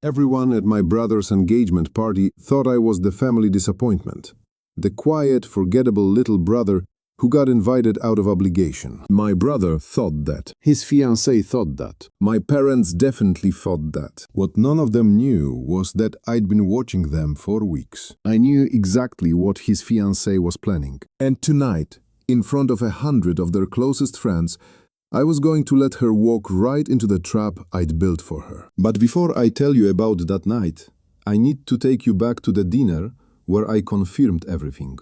Everyone at my brother's engagement party thought I was the family disappointment. The quiet, forgettable little brother who got invited out of obligation. My brother thought that. His fiancée thought that. My parents definitely thought that. What none of them knew was that I'd been watching them for weeks. I knew exactly what his fiancée was planning. And tonight, in front of 100 of their closest friends, I was going to let her walk right into the trap I'd built for her. But before I tell you about that night, I need to take you back to the dinner where I confirmed everything.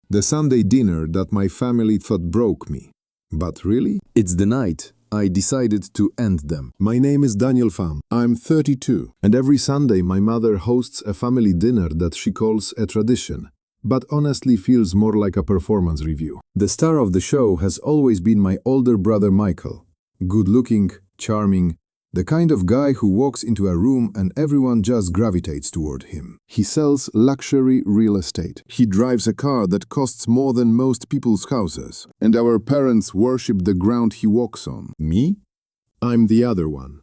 The Sunday dinner that my family thought broke me. But really, it's the night I decided to end them. My name is Daniel Pham. I'm 32, and every Sunday my mother hosts a family dinner that she calls a tradition, but honestly feels more like a performance review. The star of the show has always been my older brother Michael. Good-looking, charming, the kind of guy who walks into a room and everyone just gravitates toward him. He sells luxury real estate. He drives a car that costs more than most people's houses. And our parents worship the ground he walks on. Me? I'm the other one.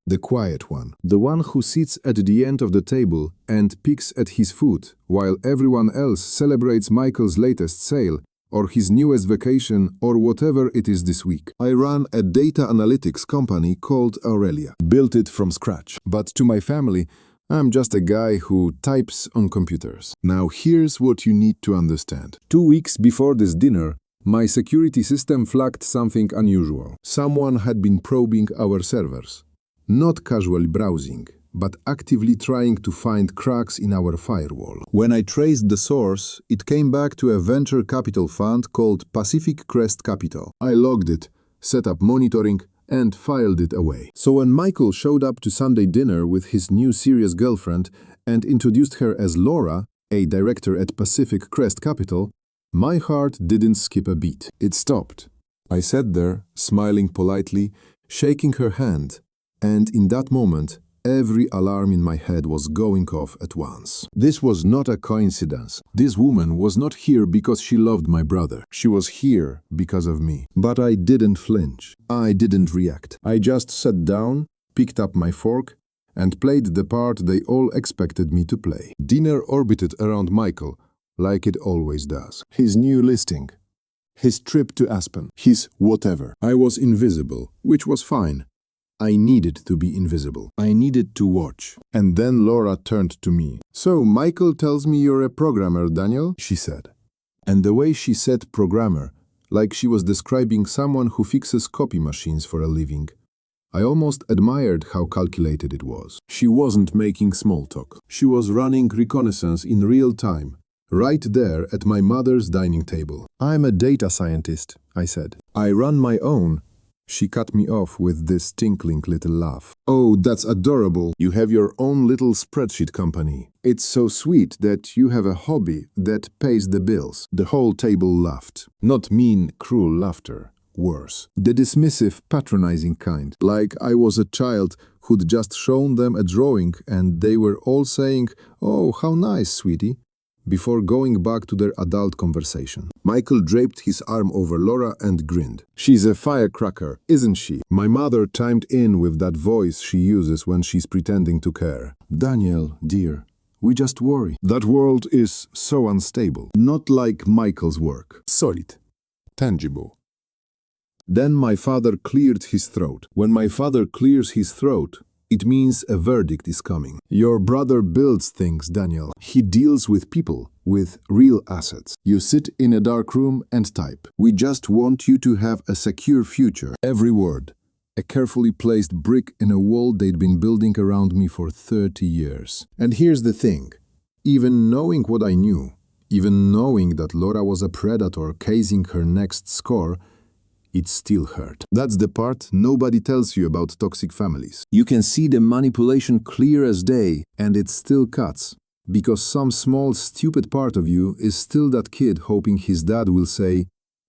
The quiet one. The one who sits at the end of the table and picks at his food, while everyone else celebrates Michael's latest sale, or his newest vacation, or whatever it is this week. I run a data analytics company called Aurelia. Built it from scratch. But to my family, I'm just a guy who types on computers. Now here's what you need to understand. 2 weeks before this dinner, my security system flagged something unusual. Someone had been probing our servers. Not casually browsing, but actively trying to find cracks in our firewall. When I traced the source, it came back to a venture capital fund called Pacific Crest Capital. I logged it, set up monitoring, and filed it away. So when Michael showed up to Sunday dinner with his new serious girlfriend and introduced her as Laura, a director at Pacific Crest Capital, my heart didn't skip a beat. It stopped. I sat there, smiling politely, shaking her hand, and in that moment, every alarm in my head was going off at once. This was not a coincidence. This woman was not here because she loved my brother. She was here because of me. But I didn't flinch. I didn't react. I just sat down, picked up my fork, and played the part they all expected me to play. Dinner orbited around Michael, like it always does. His new listing, his trip to Aspen, his whatever. I was invisible, which was fine. I needed to be invisible. I needed to watch. And then Laura turned to me. "So, Michael tells me you're a programmer, Daniel," she said. And the way she said programmer, like she was describing someone who fixes copy machines for a living, I almost admired how calculated it was. She wasn't making small talk. She was running reconnaissance in real time, right there at my mother's dining table. "I'm a data scientist," I said. "I run my own." She cut me off with this tinkling little laugh. "Oh, that's adorable. You have your own little spreadsheet company. It's so sweet that you have a hobby that pays the bills." The whole table laughed. Not mean, cruel laughter. Worse. The dismissive, patronizing kind. Like I was a child who'd just shown them a drawing and they were all saying, "Oh, how nice, sweetie," before going back to their adult conversation. Michael draped his arm over Laura and grinned. "She's a firecracker, isn't she?" My mother chimed in with that voice she uses when she's pretending to care. "Daniel, dear, we just worry. That world is so unstable. Not like Michael's work. Solid. Tangible." Then my father cleared his throat. When my father clears his throat, it means a verdict is coming. Your brother builds things, Daniel. He deals with people, with real assets. You sit in a dark room and type. We just want you to have a secure future. Every word. A carefully placed brick in a wall they'd been building around me for 30 years. And here's the thing. Even knowing what I knew, even knowing that Laura was a predator casing her next score, it still hurt. That's the part nobody tells you about toxic families. You can see the manipulation clear as day, and it still cuts. Because some small, stupid part of you is still that kid hoping his dad will say,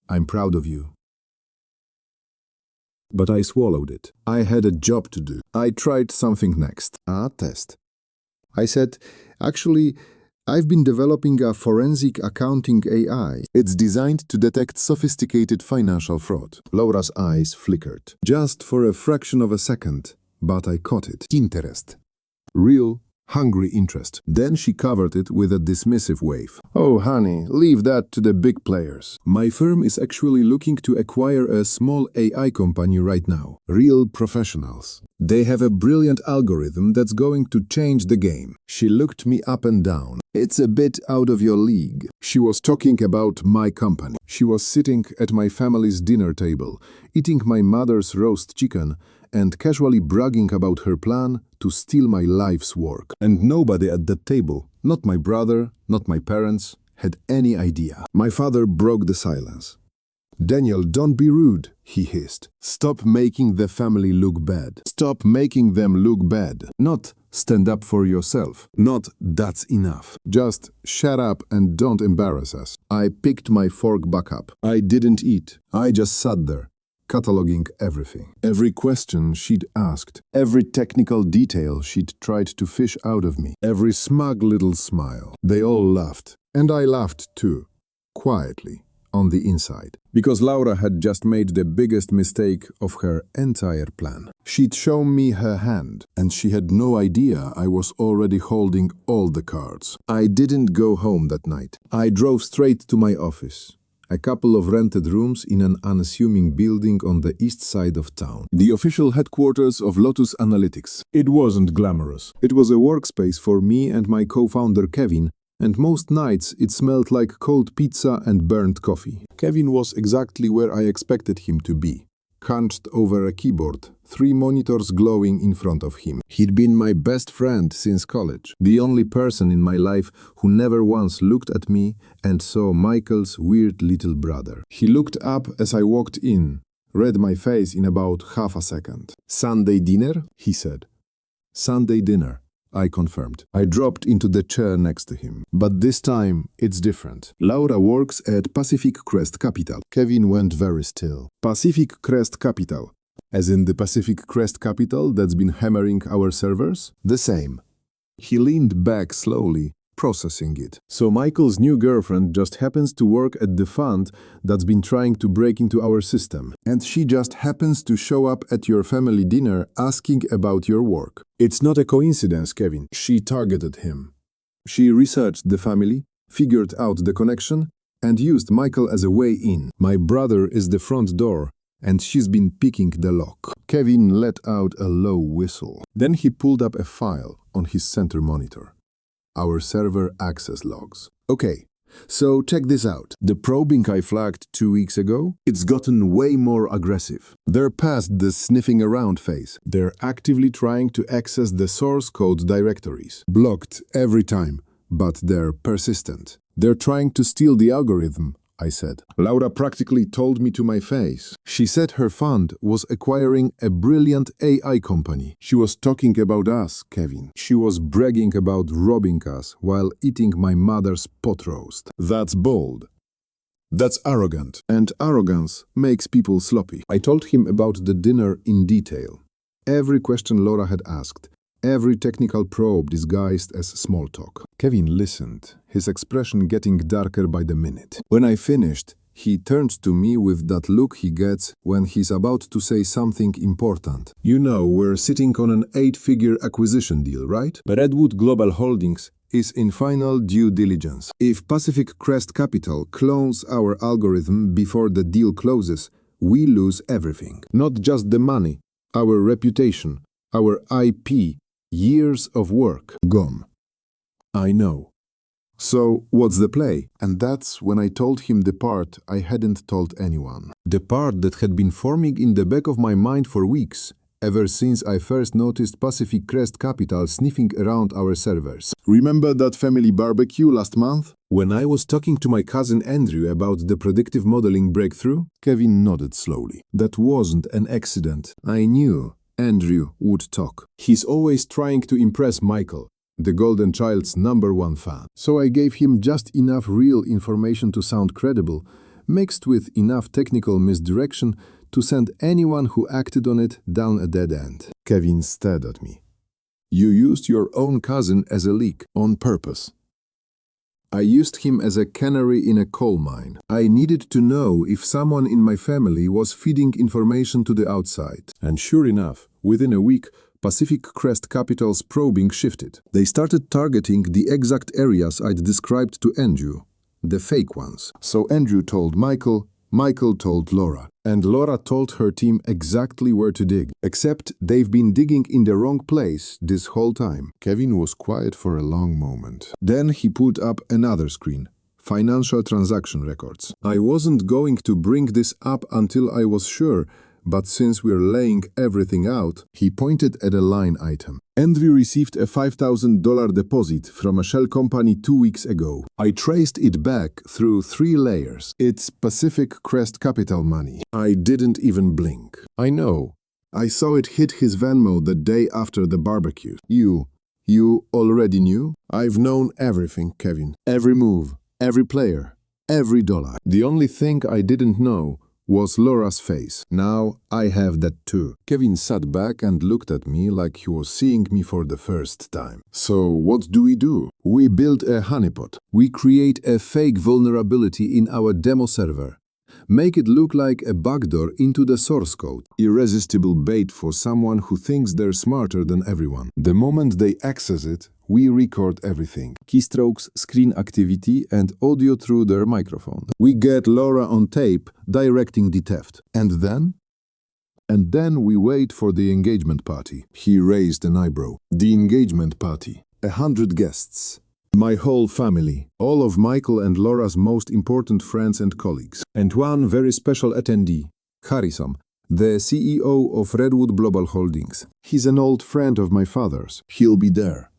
"I'm proud of you." But I swallowed it. I had a job to do. I tried something next. A test. I said, "Actually, I've been developing a forensic accounting AI. It's designed to detect sophisticated financial fraud." Laura's eyes flickered. Just for a fraction of a second, but I caught it. Interest. Real, hungry interest. Then she covered it with a dismissive wave. "Oh, honey, leave that to the big players. My firm is actually looking to acquire a small AI company right now. Real professionals. They have a brilliant algorithm that's going to change the game." She looked me up and down. "It's a bit out of your league." She was talking about my company. She was sitting at my family's dinner table, eating my mother's roast chicken, and casually bragging about her plan to steal my life's work. And nobody at that table, not my brother, not my parents, had any idea. My father broke the silence. "Daniel, don't be rude," he hissed. "Stop making the family look bad. Stop making them look bad. Not stand up for yourself. Not that's enough. Just shut up and don't embarrass us." I picked my fork back up. I didn't eat. I just sat there, cataloging everything. Every question she'd asked, every technical detail she'd tried to fish out of me, every smug little smile. They all laughed, and I laughed too, quietly, on the inside. Because Laura had just made the biggest mistake of her entire plan. She'd shown me her hand, and she had no idea I was already holding all the cards. I didn't go home that night. I drove straight to my office. A couple of rented rooms in an unassuming building on the east side of town. The official headquarters of Lotus Analytics. It wasn't glamorous. It was a workspace for me and my co-founder Kevin, and most nights it smelled like cold pizza and burnt coffee. Kevin was exactly where I expected him to be, hunched over a keyboard, 3 monitors glowing in front of him. He'd been my best friend since college, the only person in my life who never once looked at me and saw Michael's weird little brother. He looked up as I walked in, read my face in about half a second. "Sunday dinner?" he said. "Sunday dinner," I confirmed. I dropped into the chair next to him. But this time, it's different. Laura works at Pacific Crest Capital. Kevin went very still. Pacific Crest Capital. As in the Pacific Crest Capital that's been hammering our servers? The same. He leaned back slowly, processing it. "So Michael's new girlfriend just happens to work at the fund that's been trying to break into our system. And she just happens to show up at your family dinner asking about your work. It's not a coincidence, Kevin. She targeted him. She researched the family, figured out the connection, and used Michael as a way in. My brother is the front door, and she's been picking the lock." Kevin let out a low whistle. Then he pulled up a file on his center monitor. Our server access logs. "Okay, so check this out. The probing I flagged 2 weeks ago, it's gotten way more aggressive. They're past the sniffing around phase. They're actively trying to access the source code directories. Blocked every time, but they're persistent. They're trying to steal the algorithm," I said. Laura practically told me to my face. She said her fund was acquiring a brilliant AI company. She was talking about us, Kevin. She was bragging about robbing us while eating my mother's pot roast. That's bold. That's arrogant. And arrogance makes people sloppy. I told him about the dinner in detail. Every question Laura had asked. Every technical probe disguised as small talk. Kevin listened, his expression getting darker by the minute. When I finished, he turned to me with that look he gets when he's about to say something important. "You know, we're sitting on an 8-figure acquisition deal, right? Redwood Global Holdings is in final due diligence. If Pacific Crest Capital clones our algorithm before the deal closes, we lose everything. Not just the money, our reputation, our IP, years of work gone." I know. "So, what's the play?" And that's when I told him the part I hadn't told anyone. The part that had been forming in the back of my mind for weeks, ever since I first noticed Pacific Crest Capital sniffing around our servers. "Remember that family barbecue last month? When I was talking to my cousin Andrew about the predictive modeling breakthrough?" Kevin nodded slowly. "That wasn't an accident. I knew Andrew would talk. He's always trying to impress Michael, the golden child's #1 fan. So I gave him just enough real information to sound credible, mixed with enough technical misdirection to send anyone who acted on it down a dead end." Kevin stared at me. "You used your own cousin as a leak, on purpose." "I used him as a canary in a coal mine. I needed to know if someone in my family was feeding information to the outside. And sure enough, within a week, Pacific Crest Capital's probing shifted. They started targeting the exact areas I'd described to Andrew, the fake ones. So Andrew told Michael, Michael told Laura, and Laura told her team exactly where to dig. Except they've been digging in the wrong place this whole time. Kevin was quiet for a long moment. Then he pulled up another screen. Financial transaction records. I wasn't going to bring this up until I was sure, but since we're laying everything out, he pointed at a line item. Andrew received a $5,000 deposit from a shell company 2 weeks ago. I traced it back through 3 layers. It's Pacific Crest Capital money. I didn't even blink. I know. I saw it hit his Venmo the day after the barbecue. You already knew? I've known everything, Kevin. Every move, every player, every dollar. The only thing I didn't know was Laura's face. Now I have that too. Kevin sat back and looked at me like he was seeing me for the first time. So what do? We build a honeypot. We create a fake vulnerability in our demo server. Make it look like a backdoor into the source code. Irresistible bait for someone who thinks they're smarter than everyone. The moment they access it, we record everything. Keystrokes, screen activity, and audio through their microphone. We get Laura on tape directing the theft. And then? And then we wait for the engagement party. He raised an eyebrow. The engagement party. 100 guests. My whole family, all of Michael and Laura's most important friends and colleagues. And one very special attendee, Harrison, the CEO of Redwood Global Holdings. He's an old friend of my father's. He'll be there.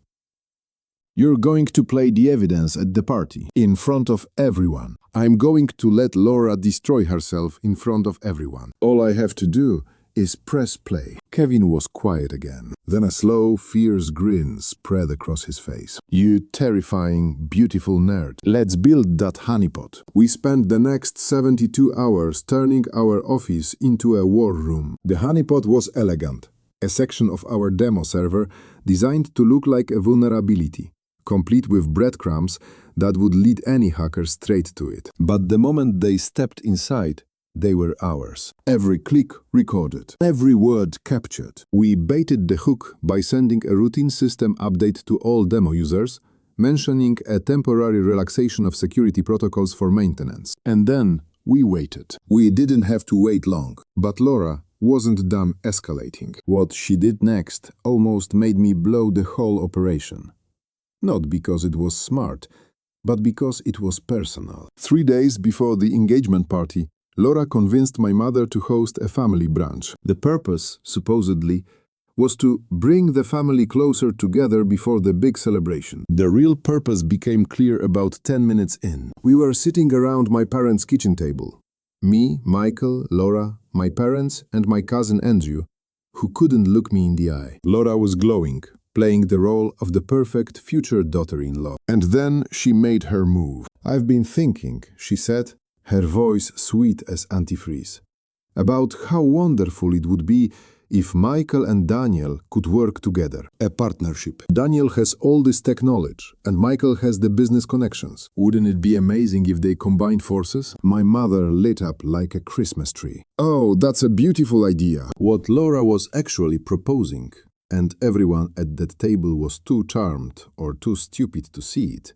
You're going to play the evidence at the party, in front of everyone. I'm going to let Laura destroy herself in front of everyone. All I have to do is press play. Kevin was quiet again. Then a slow, fierce grin spread across his face. You terrifying, beautiful nerd. Let's build that honeypot. We spent the next 72 hours turning our office into a war room. The honeypot was elegant. A section of our demo server designed to look like a vulnerability, complete with breadcrumbs that would lead any hacker straight to it. But the moment they stepped inside, they were ours. Every click recorded, every word captured. We baited the hook by sending a routine system update to all demo users, mentioning a temporary relaxation of security protocols for maintenance. And then we waited. We didn't have to wait long, but Laura wasn't done escalating. What she did next almost made me blow the whole operation. Not because it was smart, but because it was personal. 3 days before the engagement party, Laura convinced my mother to host a family brunch. The purpose, supposedly, was to bring the family closer together before the big celebration. The real purpose became clear about 10 minutes in. We were sitting around my parents' kitchen table. Me, Michael, Laura, my parents, and my cousin Andrew, who couldn't look me in the eye. Laura was glowing, playing the role of the perfect future daughter-in-law. And then she made her move. I've been thinking, she said, her voice sweet as antifreeze, about how wonderful it would be if Michael and Daniel could work together. A partnership. Daniel has all this tech knowledge, and Michael has the business connections. Wouldn't it be amazing if they combined forces? My mother lit up like a Christmas tree. Oh, that's a beautiful idea. What Laura was actually proposing, and everyone at that table was too charmed or too stupid to see it,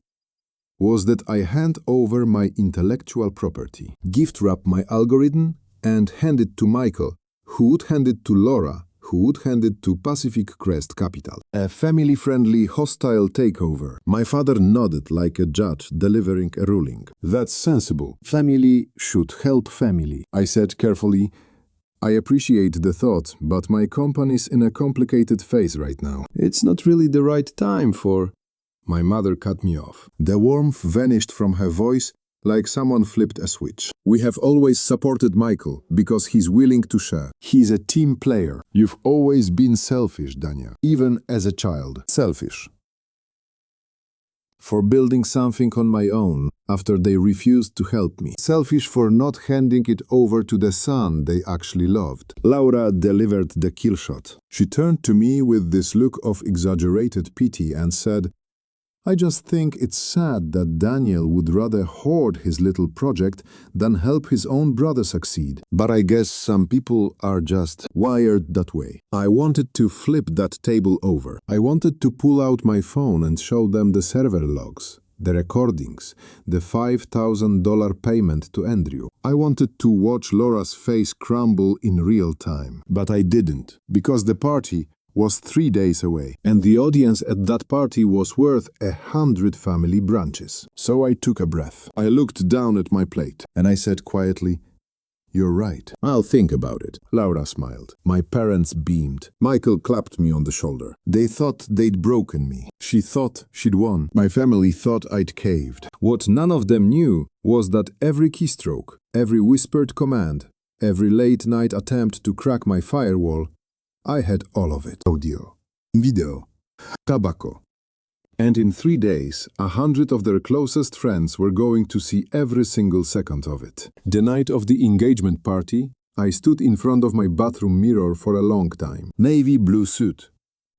was that I hand over my intellectual property, gift-wrap my algorithm, and hand it to Michael, who would hand it to Laura, who would hand it to Pacific Crest Capital. A family-friendly, hostile takeover. My father nodded like a judge delivering a ruling. That's sensible. Family should help family. I said carefully, I appreciate the thought, but my company's in a complicated phase right now. It's not really the right time for... My mother cut me off. The warmth vanished from her voice like someone flipped a switch. We have always supported Michael because he's willing to share. He's a team player. You've always been selfish, Dania. Even as a child. Selfish. For building something on my own after they refused to help me. Selfish for not handing it over to the son they actually loved. Laura delivered the kill shot. She turned to me with this look of exaggerated pity and said, I just think it's sad that Daniel would rather hoard his little project than help his own brother succeed. But I guess some people are just wired that way. I wanted to flip that table over. I wanted to pull out my phone and show them the server logs, the recordings, the $5,000 payment to Andrew. I wanted to watch Laura's face crumble in real time. But I didn't, because the party was 3 days away, and the audience at that party was worth 100 family branches. So I took a breath. I looked down at my plate, and I said quietly, "You're right. I'll think about it." Laura smiled. My parents beamed. Michael clapped me on the shoulder. They thought they'd broken me. She thought she'd won. My family thought I'd caved. What none of them knew was that every keystroke, every whispered command, every late-night attempt to crack my firewall, I had all of it. Audio, video, tobacco. And in 3 days, 100 of their closest friends were going to see every single second of it. The night of the engagement party, I stood in front of my bathroom mirror for a long time. Navy blue suit,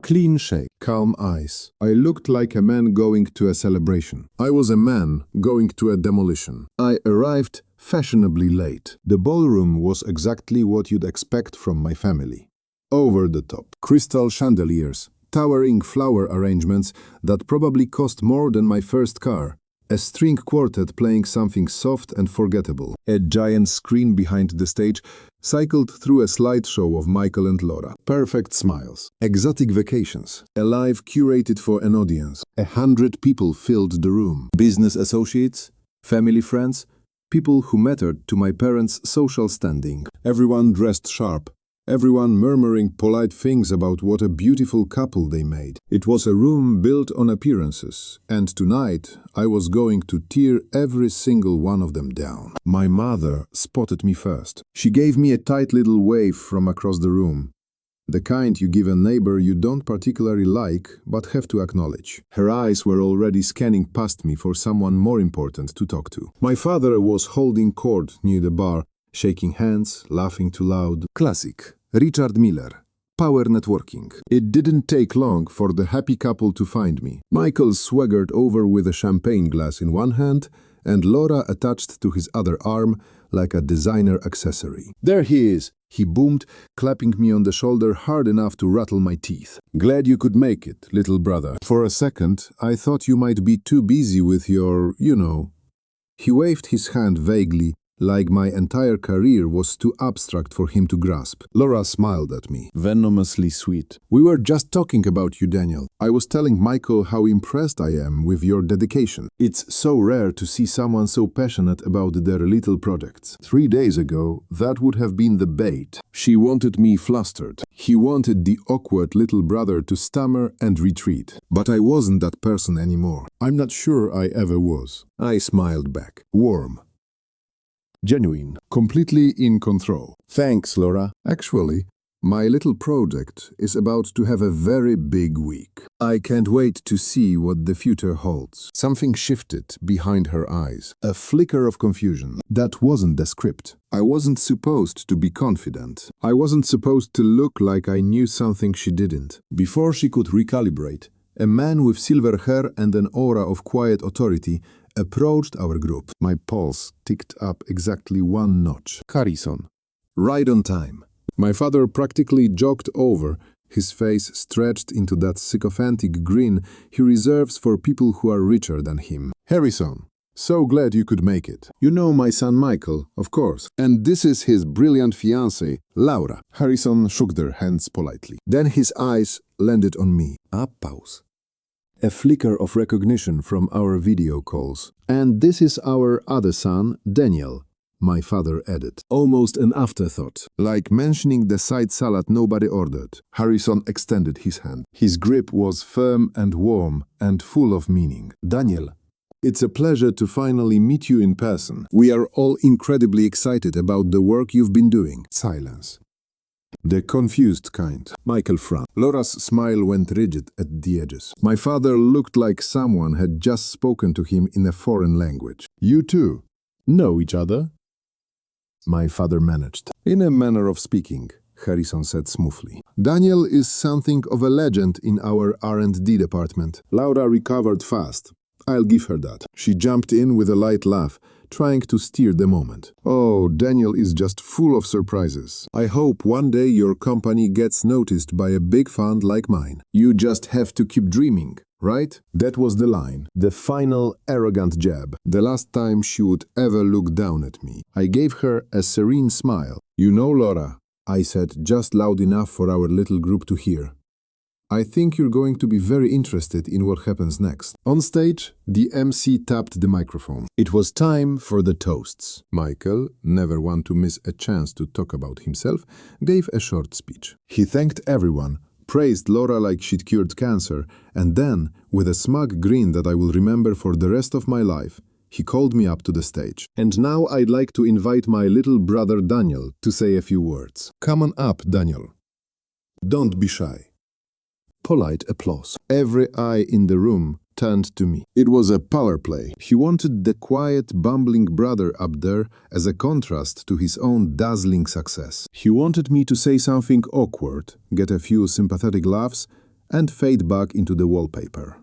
clean shave, calm eyes. I looked like a man going to a celebration. I was a man going to a demolition. I arrived fashionably late. The ballroom was exactly what you'd expect from my family. Over the top. Crystal chandeliers, towering flower arrangements that probably cost more than my first car. A string quartet playing something soft and forgettable. A giant screen behind the stage cycled through a slideshow of Michael and Laura. Perfect smiles. Exotic vacations. A live curated for an audience. 100 people filled the room. Business associates, family friends, people who mattered to my parents' social standing. Everyone dressed sharp. Everyone murmuring polite things about what a beautiful couple they made. It was a room built on appearances, and tonight I was going to tear every single one of them down. My mother spotted me first. She gave me a tight little wave from across the room. The kind you give a neighbor you don't particularly like, but have to acknowledge. Her eyes were already scanning past me for someone more important to talk to. My father was holding court near the bar, shaking hands, laughing too loud. Classic. Richard Miller. Power networking. It didn't take long for the happy couple to find me. Michael swaggered over with a champagne glass in one hand and Laura attached to his other arm like a designer accessory. "There he is," he boomed, clapping me on the shoulder hard enough to rattle my teeth. "Glad you could make it, little brother. For a second, I thought you might be too busy with your, you know." He waved his hand vaguely, like my entire career was too abstract for him to grasp. Laura smiled at me, venomously sweet. "We were just talking about you, Daniel. I was telling Michael how impressed I am with your dedication. It's so rare to see someone so passionate about their little projects. 3 days ago, that would have been the bait." She wanted me flustered. He wanted the awkward little brother to stammer and retreat. But I wasn't that person anymore. I'm not sure I ever was. I smiled back. Warm. Genuine, completely in control. "Thanks, Laura. Actually, my little project is about to have a very big week. I can't wait to see what the future holds." Something shifted behind her eyes, a flicker of confusion. That wasn't the script. I wasn't supposed to be confident. I wasn't supposed to look like I knew something she didn't. Before she could recalibrate, a man with silver hair and an aura of quiet authority approached our group. My pulse ticked up exactly 1 notch. Harrison. Right on time. My father practically jogged over, his face stretched into that sycophantic grin he reserves for people who are richer than him. "Harrison, so glad you could make it. You know my son Michael, of course. And this is his brilliant fiancée, Laura." Harrison shook their hands politely. Then his eyes landed on me. A pause. A flicker of recognition from our video calls. "And this is our other son, Daniel," my father added. Almost an afterthought, like mentioning the side salad nobody ordered. Harrison extended his hand. His grip was firm and warm and full of meaning. "Daniel, it's a pleasure to finally meet you in person. We are all incredibly excited about the work you've been doing." Silence. The confused kind. Michael frowned. Laura's smile went rigid at the edges. My father looked like someone had just spoken to him in a foreign language. "You two know each other?" My father managed. "In a manner of speaking. Harrison said smoothly. Daniel is something of a legend in our R&D department. Laura recovered fast. I'll give her that. She jumped in with a light laugh, trying to steer the moment. Oh, Daniel is just full of surprises. I hope one day your company gets noticed by a big fund like mine. You just have to keep dreaming, right? That was the line. The final arrogant jab. The last time she would ever look down at me. I gave her a serene smile. You know, Laura, I said just loud enough for our little group to hear. I think you're going to be very interested in what happens next. On stage, the MC tapped the microphone. It was time for the toasts. Michael, never one to miss a chance to talk about himself, gave a short speech. He thanked everyone, praised Laura like she'd cured cancer, and then, with a smug grin that I will remember for the rest of my life, he called me up to the stage. And now I'd like to invite my little brother Daniel to say a few words. Come on up, Daniel. Don't be shy. Polite applause. Every eye in the room turned to me. It was a power play. He wanted the quiet, bumbling brother up there as a contrast to his own dazzling success. He wanted me to say something awkward, get a few sympathetic laughs, and fade back into the wallpaper.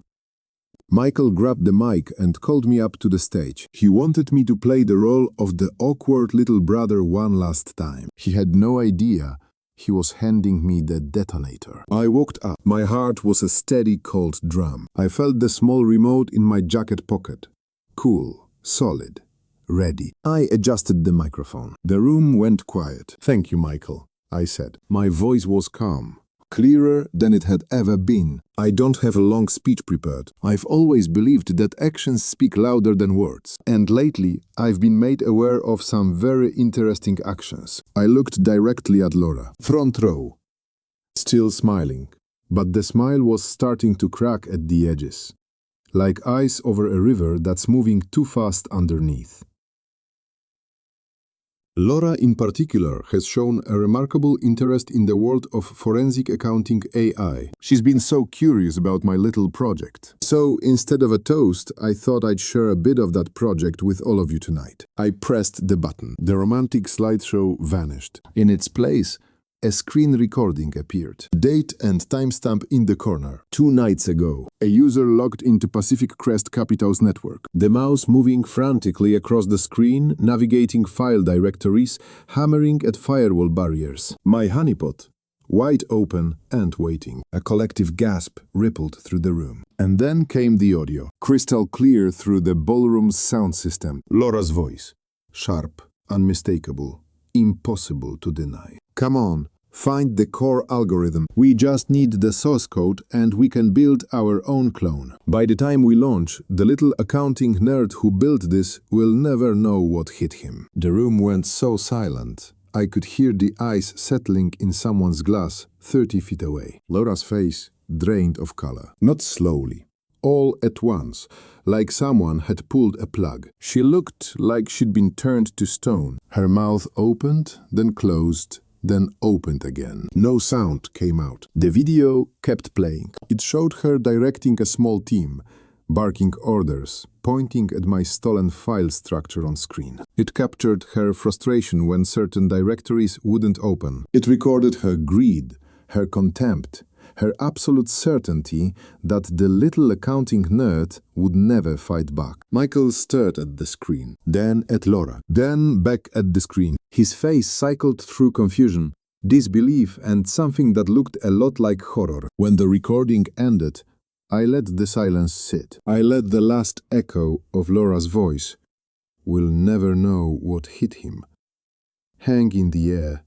Michael grabbed the mic and called me up to the stage. He wanted me to play the role of the awkward little brother one last time. He had no idea he was handing me the detonator. I walked up. My heart was a steady, cold drum. I felt the small remote in my jacket pocket. Cool, solid, ready. I adjusted the microphone. The room went quiet. Thank you, Michael, I said. My voice was calm. Clearer than it had ever been. I don't have a long speech prepared. I've always believed that actions speak louder than words. And lately, I've been made aware of some very interesting actions. I looked directly at Laura, front row, still smiling. But the smile was starting to crack at the edges, like ice over a river that's moving too fast underneath. Laura, in particular, has shown a remarkable interest in the world of forensic accounting AI. She's been so curious about my little project. So, instead of a toast, I thought I'd share a bit of that project with all of you tonight. I pressed the button. The romantic slideshow vanished. In its place, a screen recording appeared. Date and timestamp in the corner. 2 nights ago, a user logged into Pacific Crest Capital's network. The mouse moving frantically across the screen, navigating file directories, hammering at firewall barriers. My honeypot, wide open and waiting. A collective gasp rippled through the room. And then came the audio, crystal clear through the ballroom's sound system. Laura's voice, sharp, unmistakable, impossible to deny. Come on, find the core algorithm. We just need the source code and we can build our own clone. By the time we launch, the little accounting nerd who built this will never know what hit him. The room went so silent, I could hear the ice settling in someone's glass 30 feet away. Laura's face drained of color. Not slowly, all at once, like someone had pulled a plug. She looked like she'd been turned to stone. Her mouth opened, then closed, then opened again. No sound came out. The video kept playing. It showed her directing a small team, barking orders, pointing at my stolen file structure on screen. It captured her frustration when certain directories wouldn't open. It recorded her greed, her contempt, her absolute certainty that the little accounting nerd would never fight back. Michael stared at the screen, then at Laura, then back at the screen. His face cycled through confusion, disbelief, and something that looked a lot like horror. When the recording ended, I let the silence sit. I let the last echo of Laura's voice, "We'll never know what hit him," hang in the air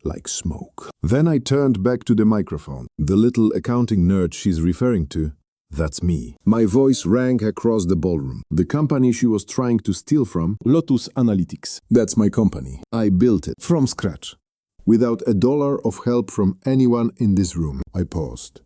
like smoke. Then I turned back to the microphone. The little accounting nerd she's referring to, that's me. My voice rang across the ballroom. The company she was trying to steal from, Lotus Analytics. That's my company. I built it from scratch, without a dollar of help from anyone in this room. I paused.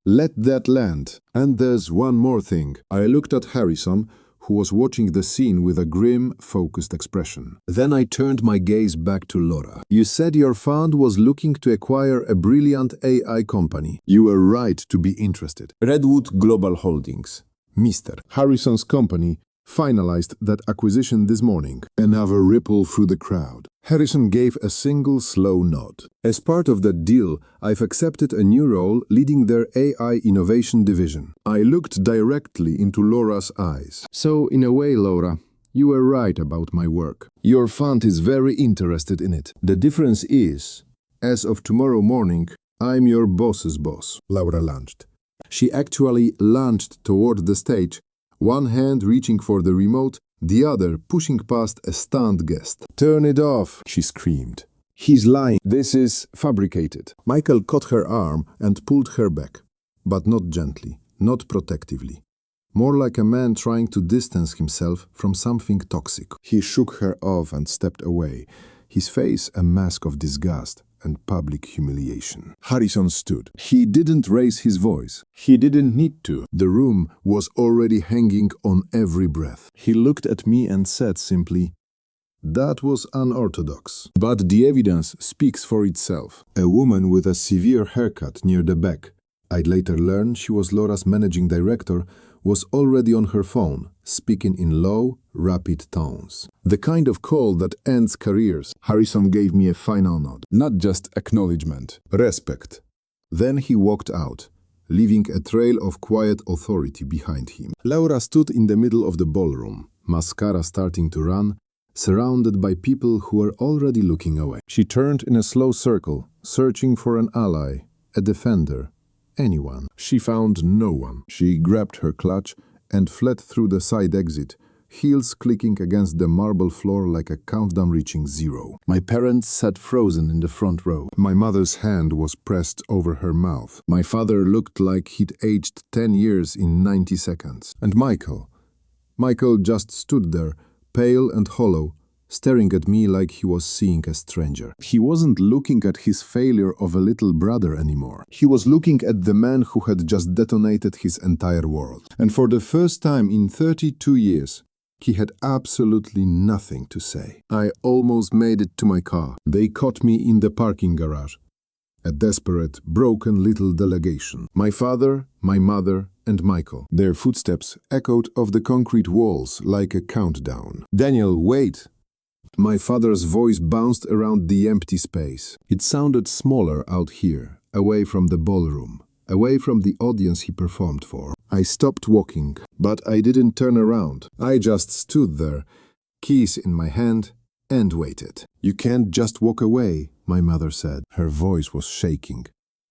Let that land. And there's one more thing. I looked at Harrison, who was watching the scene with a grim, focused expression. Then I turned my gaze back to Laura. You said your fund was looking to acquire a brilliant AI company. You were right to be interested. Redwood Global Holdings, Mr. Harrison's company, finalized that acquisition this morning. Another ripple through the crowd. Harrison gave a single slow nod. As part of that deal, I've accepted a new role leading their AI innovation division. I looked directly into Laura's eyes. So, in a way, Laura, you were right about my work. Your fund is very interested in it. The difference is, as of tomorrow morning, I'm your boss's boss. Laura lunged. She actually lunged toward the stage, one hand reaching for the remote, the other pushing past a stunned guest. "Turn it off," she screamed. "He's lying. This is fabricated." Michael caught her arm and pulled her back, but not gently, not protectively. More like a man trying to distance himself from something toxic. He shook her off and stepped away, his face a mask of disgust and public humiliation. Harrison stood. He didn't raise his voice. He didn't need to. The room was already hanging on every breath. He looked at me and said simply, "That was unorthodox. But the evidence speaks for itself." A woman with a severe haircut near the back, I'd later learn she was Laura's managing director, was already on her phone, speaking in low, rapid tones. The kind of call that ends careers. Harrison gave me a final nod. Not just acknowledgement. Respect. Then he walked out, leaving a trail of quiet authority behind him. Laura stood in the middle of the ballroom, mascara starting to run, surrounded by people who were already looking away. She turned in a slow circle, searching for an ally, a defender, anyone. She found no one. She grabbed her clutch and fled through the side exit, heels clicking against the marble floor like a countdown reaching zero. My parents sat frozen in the front row. My mother's hand was pressed over her mouth. My father looked like he'd aged 10 years in 90 seconds. And Michael just stood there, pale and hollow, staring at me like he was seeing a stranger. He wasn't looking at his failure of a little brother anymore. He was looking at the man who had just detonated his entire world. And for the first time in 32 years, he had absolutely nothing to say. I almost made it to my car. They caught me in the parking garage. A desperate, broken little delegation. My father, my mother, and Michael. Their footsteps echoed off the concrete walls like a countdown. "Daniel, wait!" My father's voice bounced around the empty space. It sounded smaller out here, away from the ballroom, away from the audience he performed for. I stopped walking, but I didn't turn around. I just stood there, keys in my hand, and waited. "You can't just walk away," my mother said. Her voice was shaking,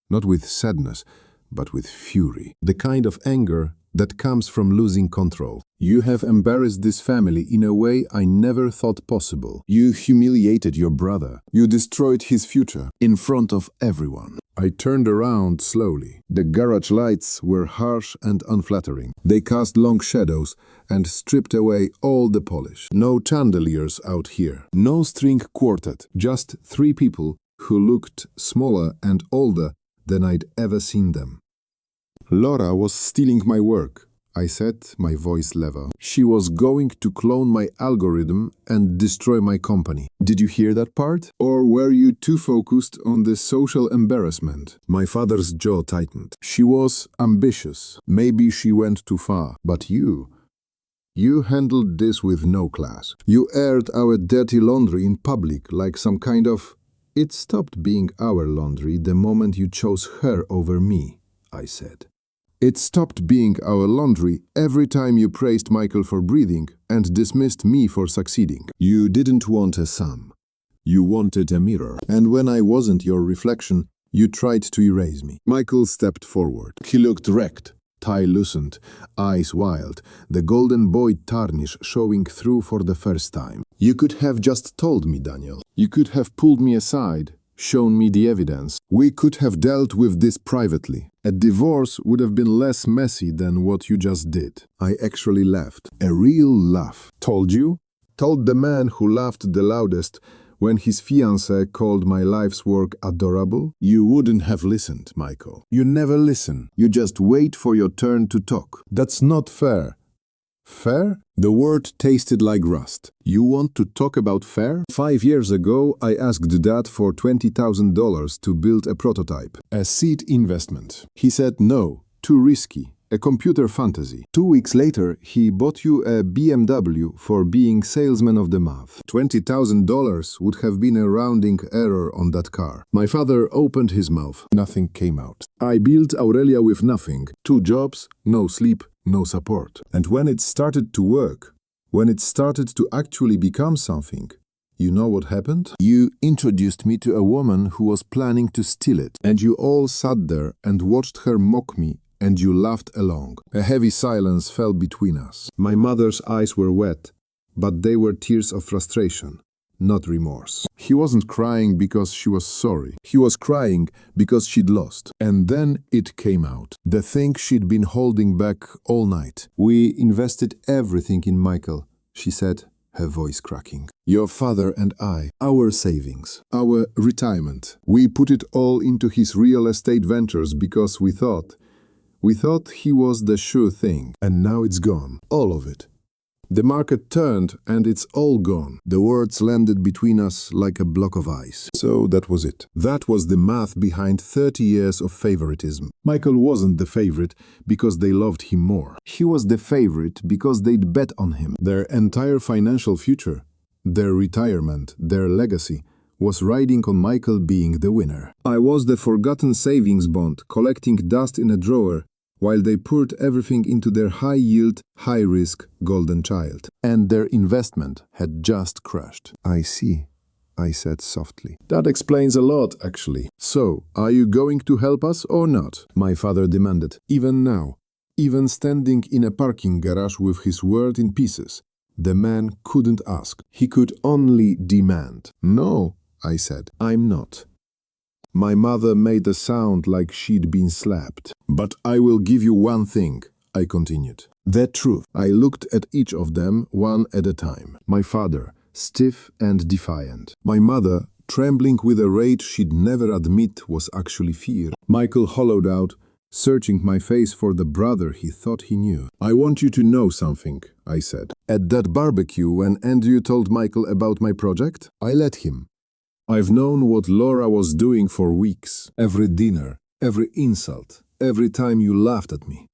not with sadness, but with fury. The kind of anger that comes from losing control. "You have embarrassed this family in a way I never thought possible. You humiliated your brother. You destroyed his future in front of everyone." I turned around slowly. The garage lights were harsh and unflattering. They cast long shadows and stripped away all the polish. No chandeliers out here. No string quartet. Just three people who looked smaller and older than I'd ever seen them. "Laura was stealing my work," I said, my voice level. "She was going to clone my algorithm and destroy my company. Did you hear that part? Or were you too focused on the social embarrassment?" My father's jaw tightened. "She was ambitious. Maybe she went too far. But you handled this with no class. You aired our dirty laundry in public like some kind of... It stopped being our laundry the moment you chose her over me," I said. "It stopped being our laundry every time you praised Michael for breathing and dismissed me for succeeding. You didn't want a sum. You wanted a mirror. And when I wasn't your reflection, you tried to erase me." Michael stepped forward. He looked wrecked, tie loosened, eyes wild, the golden boy tarnish showing through for the first time. "You could have just told me, Daniel. You could have pulled me aside, shown me the evidence. We could have dealt with this privately. A divorce would have been less messy than what you just did." I actually laughed. A real laugh. "Told you?" Told the man who laughed the loudest when his fiancée called my life's work adorable? You wouldn't have listened, Michael. You never listen. You just wait for your turn to talk. That's not fair. Fair? The word tasted like rust. You want to talk about fair? 5 years ago, I asked Dad for $20,000 to build a prototype, a seed investment. He said no, too risky, a computer fantasy. 2 weeks later, he bought you a BMW for being salesman of the month. $20,000 would have been a rounding error on that car. My father opened his mouth. Nothing came out. I built Aurelia with nothing. 2 jobs, no sleep, no support. And when it started to work, when it started to actually become something, you know what happened? You introduced me to a woman who was planning to steal it. And you all sat there and watched her mock me, and you laughed along. A heavy silence fell between us. My mother's eyes were wet, but they were tears of frustration, not remorse. He wasn't crying because she was sorry. He was crying because she'd lost. And then it came out. The thing she'd been holding back all night. We invested everything in Michael, she said, her voice cracking. Your father and I, our savings, our retirement. We put it all into his real estate ventures because we thought he was the sure thing. And now it's gone. All of it. The market turned and it's all gone. The words landed between us like a block of ice. So that was it. That was the math behind 30 years of favoritism. Michael wasn't the favorite because they loved him more. He was the favorite because they'd bet on him. Their entire financial future, their retirement, their legacy, was riding on Michael being the winner. I was the forgotten savings bond collecting dust in a drawer, while they poured everything into their high-yield, high-risk golden child. And their investment had just crashed. I see, I said softly. That explains a lot, actually. So, are you going to help us or not? My father demanded. Even now, even standing in a parking garage with his world in pieces, the man couldn't ask. He could only demand. No, I said, I'm not. My mother made a sound like she'd been slapped. But I will give you one thing, I continued. The truth. I looked at each of them one at a time. My father, stiff and defiant. My mother, trembling with a rage she'd never admit was actually fear. Michael hollowed out, searching my face for the brother he thought he knew. I want you to know something, I said. At that barbecue when Andrew told Michael about my project, I let him. I've known what Laura was doing for weeks. Every dinner, every insult, every time you laughed at me.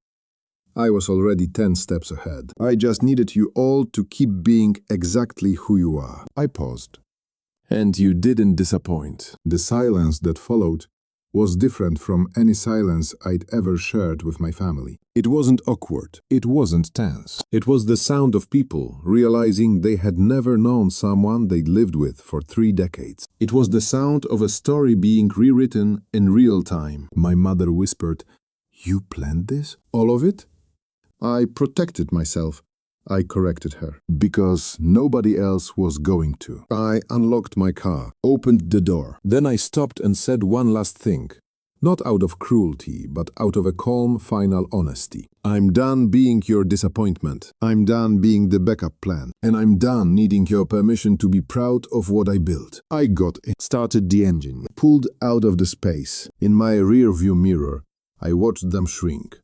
I was already 10 steps ahead. I just needed you all to keep being exactly who you are. I paused. And you didn't disappoint. The silence that followed was different from any silence I'd ever shared with my family. It wasn't awkward. It wasn't tense. It was the sound of people realizing they had never known someone they'd lived with for 3 decades. It was the sound of a story being rewritten in real time. My mother whispered, "You planned this? All of it?" I protected myself. I corrected her, because nobody else was going to. I unlocked my car, opened the door. Then I stopped and said one last thing. Not out of cruelty, but out of a calm, final honesty. I'm done being your disappointment. I'm done being the backup plan. And I'm done needing your permission to be proud of what I built. I got it. Started the engine. Pulled out of the space. In my rearview mirror, I watched them shrink.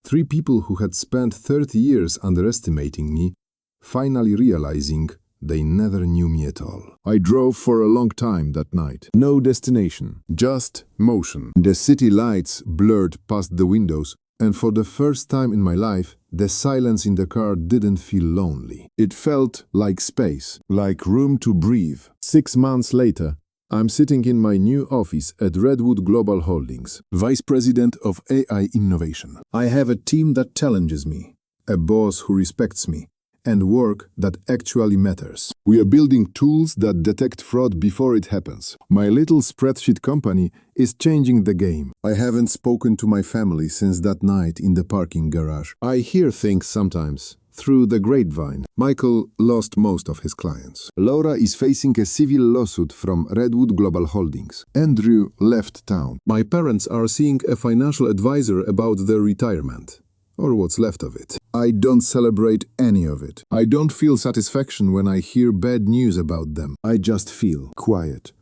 3 people who had spent 30 years underestimating me, finally realizing they never knew me at all. I drove for a long time that night. No destination, just motion. The city lights blurred past the windows, and for the first time in my life, the silence in the car didn't feel lonely. It felt like space, like room to breathe. 6 months later, I'm sitting in my new office at Redwood Global Holdings, Vice President of AI Innovation. I have a team that challenges me, a boss who respects me, and work that actually matters. We are building tools that detect fraud before it happens. My little spreadsheet company is changing the game. I haven't spoken to my family since that night in the parking garage. I hear things sometimes. Through the grapevine, Michael lost most of his clients. Laura is facing a civil lawsuit from Redwood Global Holdings. Andrew left town. My parents are seeing a financial advisor about their retirement, or what's left of it. I don't celebrate any of it. I don't feel satisfaction when I hear bad news about them. I just feel quiet.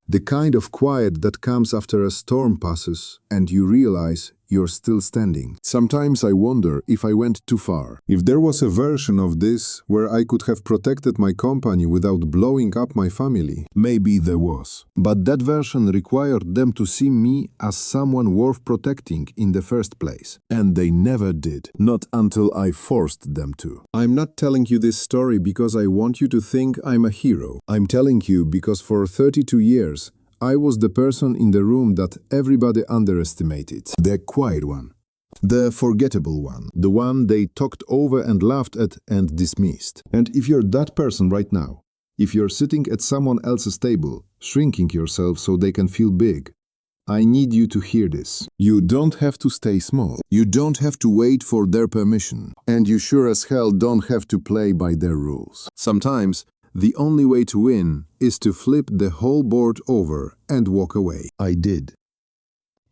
The kind of quiet that comes after a storm passes and you realize you're still standing. Sometimes I wonder if I went too far. If there was a version of this where I could have protected my company without blowing up my family, maybe there was. But that version required them to see me as someone worth protecting in the first place. And they never did. Not until I forced them to. I'm not telling you this story because I want you to think I'm a hero. I'm telling you because for 32 years, I was the person in the room that everybody underestimated. The quiet one. The forgettable one. The one they talked over and laughed at and dismissed. And if you're that person right now, if you're sitting at someone else's table, shrinking yourself so they can feel big, I need you to hear this. You don't have to stay small. You don't have to wait for their permission. And you sure as hell don't have to play by their rules. Sometimes, the only way to win is to flip the whole board over and walk away. I did.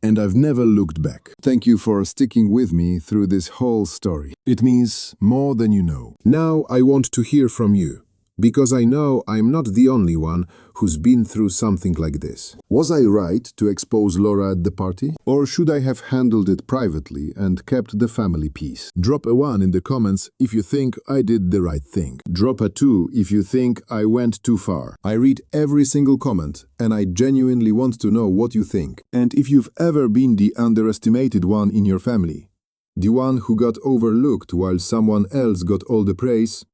And I've never looked back. Thank you for sticking with me through this whole story. It means more than you know. Now I want to hear from you, because I know I'm not the only one who's been through something like this. Was I right to expose Laura at the party? Or should I have handled it privately and kept the family peace? Drop a 1 in the comments if you think I did the right thing. Drop a 2 if you think I went too far. I read every single comment and I genuinely want to know what you think. And if you've ever been the underestimated one in your family, the one who got overlooked while someone else got all the praise,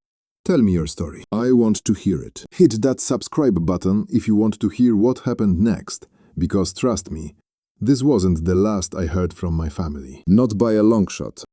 tell me your story. I want to hear it. Hit that subscribe button if you want to hear what happened next, because trust me, this wasn't the last I heard from my family. Not by a long shot.